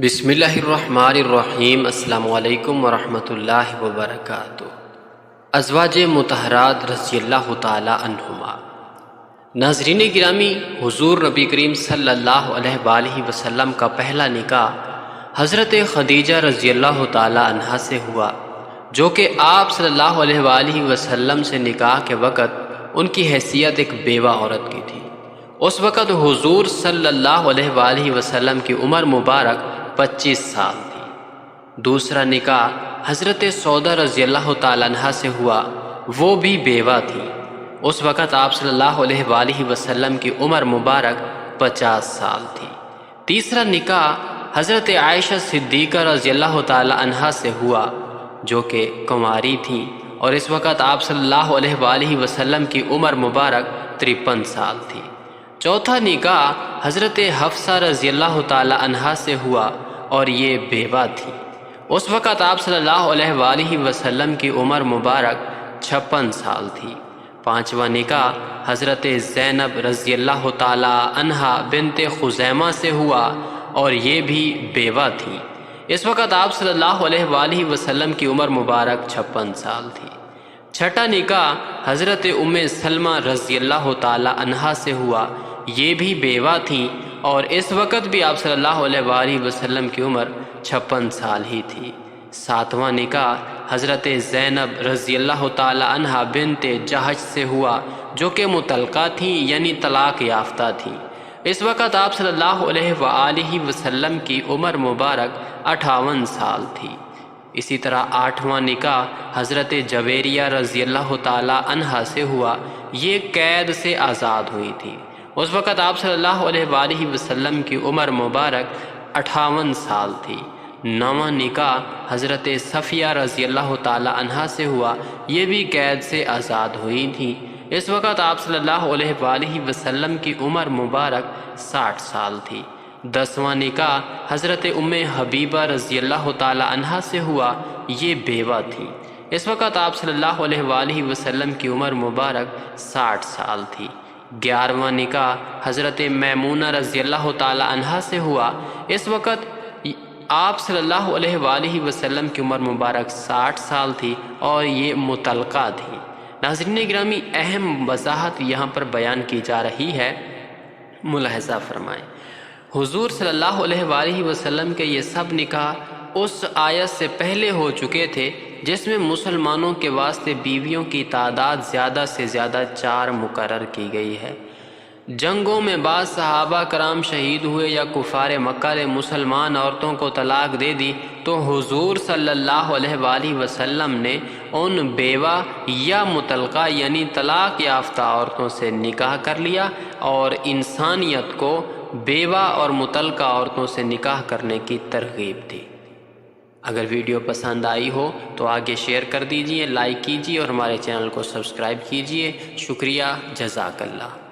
بسم اللہ الرحمن الرحیم۔ السلام علیکم ورحمۃ اللہ وبرکاتہ۔ ازواج مطہرات رضی اللہ تعالی عنہما۔ ناظرین گرامی، حضور نبی کریم صلی اللہ علیہ وآلہ وسلم کا پہلا نکاح حضرت خدیجہ رضی اللہ تعالی عنہا سے ہوا، جو کہ آپ صلی اللہ علیہ وآلہ وسلم سے نکاح کے وقت ان کی حیثیت ایک بیوہ عورت کی تھی۔ اس وقت حضور صلی اللہ علیہ وآلہ وسلم کی عمر مبارک 25 سال تھی۔ دوسرا نکاح حضرت سودہ رضی اللہ تعالیٰ عنہ سے ہوا، وہ بھی بیوہ تھی۔ اس وقت آپ صلی اللہ علیہ وآلہ وسلم کی عمر مبارک 50 سال تھی۔ تیسرا نکاح حضرت عائشہ صدیقہ رضی اللہ تعالیٰ عنہ سے ہوا، جو کہ کنواری تھیں، اور اس وقت آپ صلی اللہ علیہ وآلہ وسلم کی عمر مبارک 53 سال تھی۔ چوتھا نکاح حضرت حفصہ رضی اللہ تعالی عنہا سے ہوا، اور یہ بیوہ تھی۔ اس وقت آپ صلی اللہ علیہ وآلہ وسلم کی عمر مبارک 56 سال تھی۔ پانچواں نکاح حضرت زینب رضی اللہ تعالی عنہا بنت خزیمہ سے ہوا، اور یہ بھی بیوہ تھی۔ اس وقت آپ صلی اللہ علیہ وآلہ وسلم کی عمر مبارک 56 سال تھی۔ چھٹا نکاح حضرت ام سلمہ رضی اللہ تعالی عنہا سے ہوا، یہ بھی بیوہ تھیں، اور اس وقت بھی آپ صلی اللہ علیہ وآلہ وسلم کی عمر 56 سال ہی تھی۔ ساتواں نکاح حضرت زینب رضی اللہ تعالی عنہا بنت جہش سے ہوا، جو کہ مطلقہ تھیں، یعنی طلاق یافتہ تھیں۔ اس وقت آپ صلی اللہ علیہ وآلہ وسلم کی عمر مبارک 58 سال تھی۔ اسی طرح آٹھواں نکاح حضرت جویریہ رضی اللہ تعالی عنہا سے ہوا، یہ قید سے آزاد ہوئی تھی۔ اس وقت آپ صلی اللہ علیہ وآلہ وسلم کی عمر مبارک 58 سال تھی۔ نواں نکاح حضرت صفیہ رضی اللہ تعالی عنہا سے ہوا، یہ بھی قید سے آزاد ہوئی تھی۔ اس وقت آپ صلی اللہ علیہ وآلہ وسلم کی عمر مبارک 60 سال تھی۔ دسواں نکاح حضرت ام حبیبہ رضی اللہ تعالی عنہا سے ہوا، یہ بیوہ تھی۔ اس وقت آپ صلی اللہ علیہ وآلہ وسلم کی عمر مبارک 60 سال تھی۔ گیارہواں نکاح حضرت میمونہ رضی اللہ تعالی عنہا سے ہوا، اس وقت آپ صلی اللہ علیہ وآلہ وسلم کی عمر مبارک 60 سال تھی، اور یہ مطلقہ تھی۔ ناظرین گرامی، اہم وضاحت یہاں پر بیان کی جا رہی ہے، ملاحظہ فرمائیں۔ حضور صلی اللہ علیہ وآلہ وسلم کے یہ سب نکاح اس آیت سے پہلے ہو چکے تھے جس میں مسلمانوں کے واسطے بیویوں کی تعداد زیادہ سے زیادہ 4 مقرر کی گئی ہے۔ جنگوں میں بعض صحابہ کرام شہید ہوئے یا کفار مکہ نے مسلمان عورتوں کو طلاق دے دی، تو حضور صلی اللہ علیہ وآلہ وسلم نے ان بیوہ یا مطلقہ یعنی طلاق یافتہ عورتوں سے نکاح کر لیا، اور انسانیت کو بیوہ اور مطلقہ عورتوں سے نکاح کرنے کی ترغیب دی۔ اگر ویڈیو پسند آئی ہو تو آگے شیئر کر دیجئے، لائک کیجئے، اور ہمارے چینل کو سبسکرائب کیجئے۔ شکریہ، جزاک اللہ۔